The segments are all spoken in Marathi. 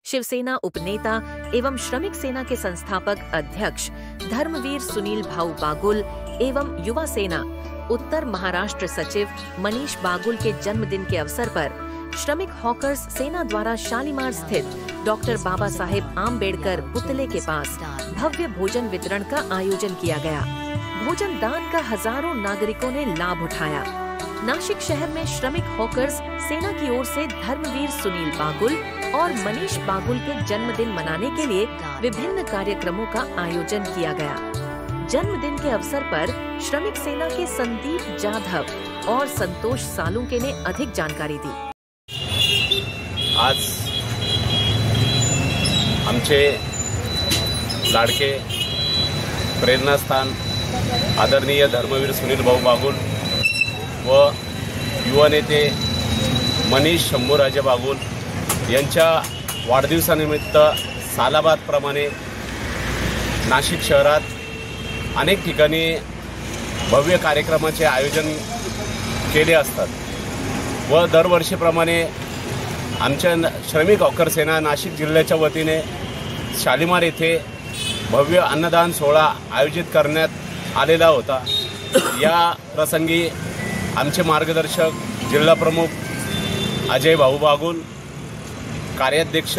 शिवसेना उपनेता एवं श्रमिक सेना के संस्थापक अध्यक्ष धर्मवीर सुनील भाऊ बागुल एवं युवा सेना उत्तर महाराष्ट्र सचिव मनीष बागुल के जन्मदिन के अवसर पर श्रमिक हॉकर्स सेना द्वारा शालीमार स्थित डॉक्टर बाबा साहेब आम्बेडकर पुतले के पास भव्य भोजन वितरण का आयोजन किया गया। भोजन दान का हजारों नागरिकों ने लाभ उठाया। नासिक शहर में श्रमिक हॉकर्स सेना की ओर से धर्मवीर सुनील बागुल और मनीष बागुल के जन्मदिन मनाने के लिए विभिन्न कार्यक्रमों का आयोजन किया गया। जन्मदिन के अवसर पर श्रमिक सेना के संदीप जाधव और संतोष सालुंके ने अधिक जानकारी दी। आज आमचे लाडके प्रेरणास्थान आदरणीय धर्मवीर सुनील भाऊ बागुल व युवा नेते मनीष शंभूराजे बागुल यांच्या वाढदिवसानिमित्त सालाबादप्रमाणे नाशिक शहरात अनेक ठिकाणी भव्य कार्यक्रमाचे आयोजन केले असतात व दरवर्षीप्रमाणे आमच्या श्रमिक हॉकर सेना नाशिक जिल्ह्याच्या वतीने शालीमार येथे भव्य अन्नदान सोहळा आयोजित करण्यात आलेला होता। या प्रसंगी आमचे मार्गदर्शक जिल्हा प्रमुख अजय भाऊ बागुल, कार्याध्यक्ष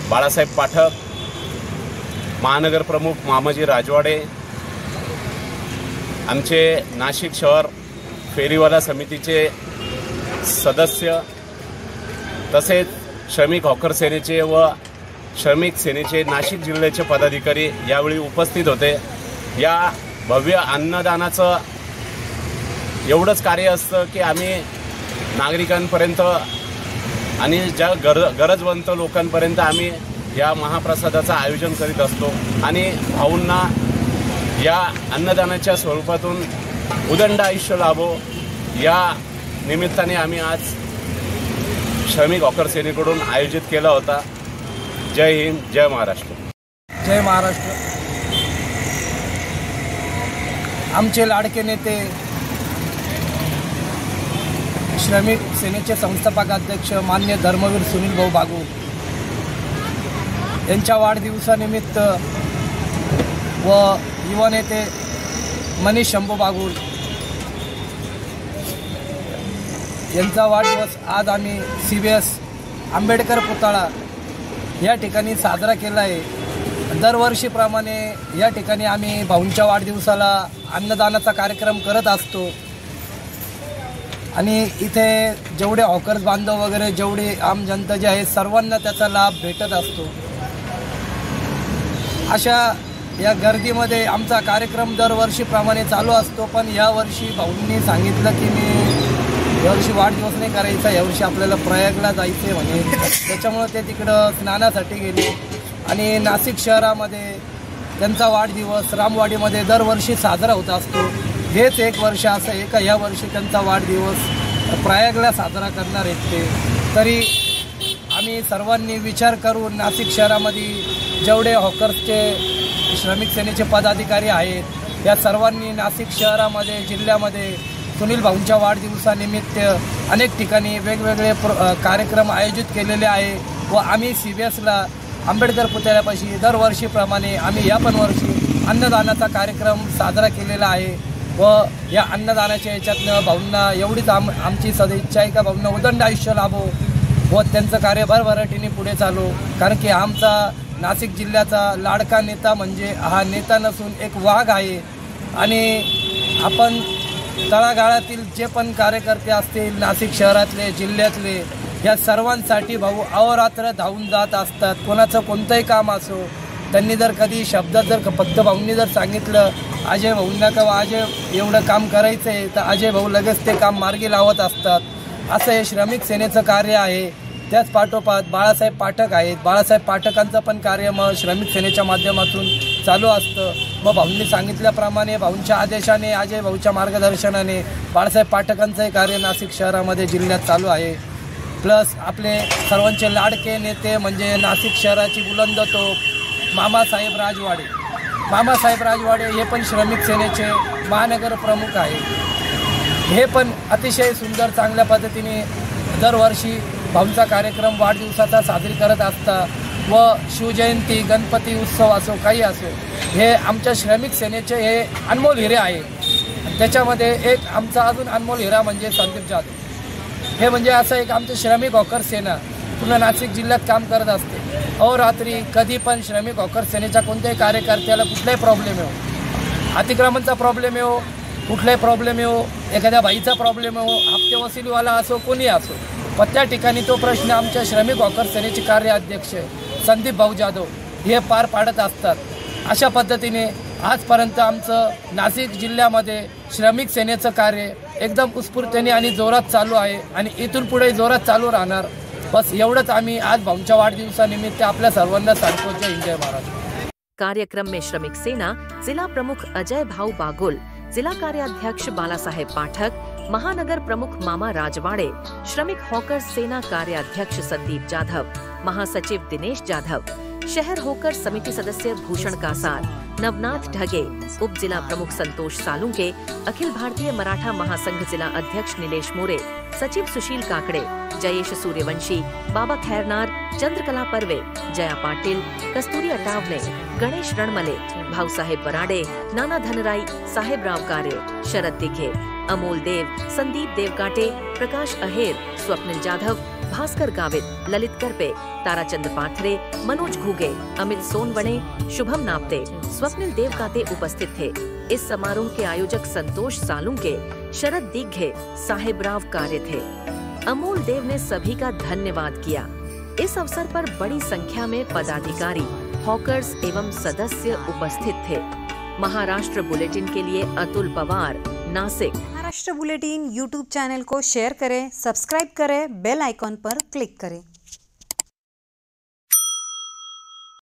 बाळासाहेब पाठक, महानगर प्रमुख मामाजी राजवाडे, आमचे नाशिक शहर फेरीवाला समितीचे सदस्य तसेच श्रमिक हॉकर सेनेचे व श्रमिक सेनेचे नाशिक जिल्ह्याचे पदाधिकारी यावेळी उपस्थित होते। या भव्य अन्नदानाचं एवढंच कार्य असतं की आम्ही नागरिकांपर्यंत आणि ज्या गरजवंत लोकांपर्यंत आम्ही या महाप्रसादाचं आयोजन करीत असतो आणि भाऊंना या अन्नदानाच्या स्वरूपातून उदंड आयुष्य लाभो या निमित्ताने आम्ही आज श्रमिक हॉकर सेनेकडून आयोजित केला होता। जय हिंद, जय महाराष्ट्र। जय महाराष्ट्र। आमचे लाडके नेते श्रमिक सेनेचे संस्थापक अध्यक्ष मान्य धर्मवीर सुनील भाऊ बागुल यांच्या वाढदिवसानिमित्त व युवा नेते मनीष शंभू बागुल यांचा वाढदिवस आज आम्ही CBS आंबेडकर पुतळा या ठिकाणी साजरा केला आहे। दरवर्षीप्रमाणे या ठिकाणी आम्ही भाऊंच्या वाढदिवसाला अन्नदानाचा कार्यक्रम करत असतो आणि इथे जेवढे हॉकर्स बांधव वगैरे जेवढे आम जनता जे आहे सर्वांना त्याचा लाभ भेटत असतो। अशा या गर्दीमध्ये आमचा कार्यक्रम दरवर्षीप्रमाणे चालू असतो, पण यावर्षी भाऊंनी सांगितलं की मी यावर्षी वाढदिवस नाही करायचा, यावर्षी आपल्याला प्रयागला जायचं आहे म्हणे। त्याच्यामुळे ते तिकडं स्नानासाठी गेले आणि नाशिक शहरामध्ये त्यांचा वाढदिवस रामवाडीमध्ये दरवर्षी साजरा होत असतो। हेच एक वर्ष असं आहे का यावर्षी त्यांचा वाढदिवस प्रयागला साजरा करणार आहेत ते। तरी आम्ही सर्वांनी विचार करून नाशिक शहरामध्ये जेवढे हॉकर्सचे श्रमिक सेनेचे पदाधिकारी आहेत या सर्वांनी नाशिक शहरामध्ये जिल्ह्यामध्ये सुनील भाऊंच्या वाढदिवसानिमित्त अनेक ठिकाणी वेगवेगळे कार्यक्रम आयोजित केलेले आहे व आम्ही CBSला आंबेडकर पुतळ्यापाशी दरवर्षीप्रमाणे आम्ही या पण वर्षी अन्नदानाचा कार्यक्रम साजरा केलेला आहे व या अन्नदानाच्या याच्यातनं भाऊंना एवढीच आमची सदिच्छा आहे का भाऊंना उदंड आयुष्य लाभो व त्यांचं कार्य भरभराटीने पुढे चालू। कारण की आमचा नाशिक जिल्ह्याचा लाडका नेता म्हणजे हा नेता नसून एक वाघ आहे आणि आपण तळागाळातील जे पण कार्यकर्ते असतील नाशिक शहरातले जिल्ह्यातले या सर्वांसाठी भाऊ अहोरात्र धावून जात असतात। कोणाचं कोणतंही काम असो त्यांनी जर कधी शब्दात जर फक्त भाऊंनी जर सांगितलं अजय भाऊंना का अजय एवढं काम करायचं आहे तर अजय भाऊ लगेच ते काम मार्गी लावत असतात। असं हे श्रमिक सेनेचं कार्य आहे। त्याच पाठोपाठ बाळासाहेब पाठक आहेत, बाळासाहेब पाठकांचं पण कार्य मग श्रमिक सेनेच्या माध्यमातून चालू असतं। मग भाऊंनी सांगितल्याप्रमाणे भाऊंच्या आदेशाने अजय भाऊच्या मार्गदर्शनाने बाळासाहेब पाठकांचंही कार्य नाशिक शहरामध्ये जिल्ह्यात चालू आहे। प्लस आपले सर्वांचे लाडके नेते म्हणजे नाशिक शहराची बुलंद तोफ मामासाहेब राजवाडे, मामासाहेब राजवाडे हे पण श्रमिक सेनेचे महानगर प्रमुख आहेत। हे पण अतिशय सुंदर चांगल्या पद्धतीने दरवर्षी भाऊंचा कार्यक्रम वाढदिवसाचा साजरी करत असतात व शिवजयंती गणपती उत्सव असो काही असो, हे आमच्या श्रमिक सेनेचे हे अनमोल हिरे आहे। त्याच्यामध्ये एक आमचा अजून अनमोल हिरा म्हणजे संदीप जाधव। हे म्हणजे असं एक आमचं श्रमिक हॉकर सेना पूर्ण नाशिक जिल्ह्यात काम करत असते। अहोरात्री कधी पण श्रमिक हॉकर सेनेच्या कोणत्याही कार्यकर्त्याला कुठलाही प्रॉब्लेम येऊ, अतिक्रमणचा प्रॉब्लेम येऊ, कुठलाही प्रॉब्लेम येऊ, एखाद्या बाईचा प्रॉब्लेम येऊ, हप्ते वसुलीवाला असो कोणी असो, पण त्या ठिकाणी तो प्रश्न आमच्या श्रमिक हॉकर सेनेचे कार्याध्यक्ष संदीप भाऊ जाधव हे पार पाडत असतात। अशा पद्धतीने आजपर्यंत आमचं नाशिक जिल्ह्यामध्ये श्रमिक सेनेचं कार्य एकदम उत्स्फूर्तपणे आणि जोरात चालू आहे आणि इथून पुढे जोरात चालू राहणार। बस एवढंच आम्ही आज भाऊंच्या वाढदिवसानिमित्त आपल्या सर्वांना सांगतो। जय हिंद, जय महाराष्ट्र। कार्यक्रम में श्रमिक सेना जिला प्रमुख अजय भाऊ बागुल, जिला कार्याध्यक्ष बाला साहेब पाठक, महानगर प्रमुख मामा राजवाड़े, श्रमिक हॉकर सेना कार्याध्यक्ष संदीप जाधव, महासचिव दिनेश जाधव, शहर हॉकर समिति सदस्य भूषण कासार, नवनाथ ढगे, उप जिला प्रमुख संतोष सालुंके, अखिल भारतीय मराठा महासंघ जिला अध्यक्ष नीलेश मोरे, सचिव सुशील काकड़े, जयेश सूर्यवंशी, बाबा खैरनार, चंद्रकला परवे, जया पाटिल, कस्तूरी अटावले, गणेश रणमले, भाऊसाहेब बराडे, नाना धनराई, साहेबराव कार्य, शरद दिघे, अमोल देव, संदीप देवकाटे, प्रकाश अहेर, स्वप्निल जाधव, भास्कर गावित, ललित करपे, ताराचंद पाथरे, मनोज घुगे, अमित सोनवणे, शुभम नाप्ते, स्वप्निल देवकाते उपस्थित थे। इस समारोह के आयोजक संतोष सालुंके, शरद दिघे, साहेबराव कार्य थे। अमोल देव ने सभी का धन्यवाद किया। इस अवसर पर बड़ी संख्या में पदाधिकारी, हॉकर्स एवं सदस्य उपस्थित थे। महाराष्ट्र बुलेटिन के लिए Atul Pawar, Nashik. Maharashtra bulletin YouTube channel को शेयर करें, सब्सक्राइब करें, बेल आइकॉन पर क्लिक करें।